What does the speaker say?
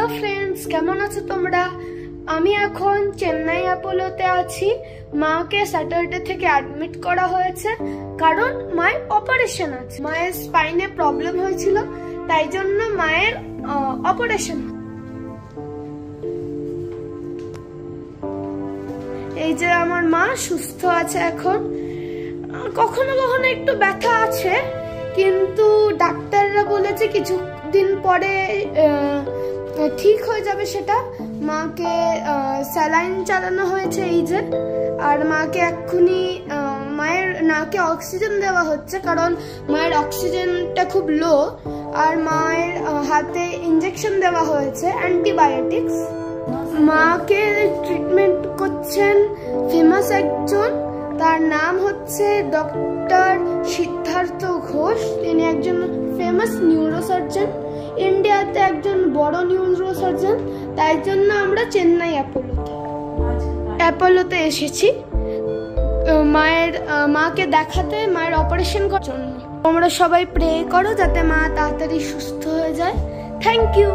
Hello friends, কেমন আছো তোমরা? আমি এখন চেন্নাই অ্যাপোলোতে আছি। মাকে স্যাটারডে থেকে অ্যাডমিট করা হয়েছে কারণ মায়ের অপারেশন আছে। মায়ের স্পাইনে প্রবলেম হয়েছিল, তাই জন্য মায়ের অপারেশন। এই যে আমার মা সুস্থ আছে এখন। কখনো কখনো একটু ব্যথা আছে, কিন্তু ডাক্তাররা বলেছে কিছুদিন পরে ঠিক হয়ে যাবে সেটা। মাকে স্যালাইন চালানো হয়েছে এই যে, আর মাকে এক্ষুনি মায়ের নাকে অক্সিজেন দেওয়া হচ্ছে কারণ মায়ের অক্সিজেনটা খুব লো। আর মায়ের হাতে ইঞ্জেকশন দেওয়া হয়েছে অ্যান্টিবায়োটিক্স। মাকে ট্রিটমেন্ট করছেন ফেমাস একজন, তার নাম হচ্ছে ডক্টর সিদ্ধার্থ ঘোষ। তিনি একজন ফেমাস নিউরোসার্জন, ইন্ডিয়াতে একজন বড় নিউরোসার্জন। তাই জন্য আমরা চেন্নাই অ্যাপোলোতে এসেছি মাকে দেখাতে, মায়ের অপারেশন করার জন্য। তোমরা সবাই প্রে করো যাতে মা তাড়াতাড়ি সুস্থ হয়ে যায়। Thank you.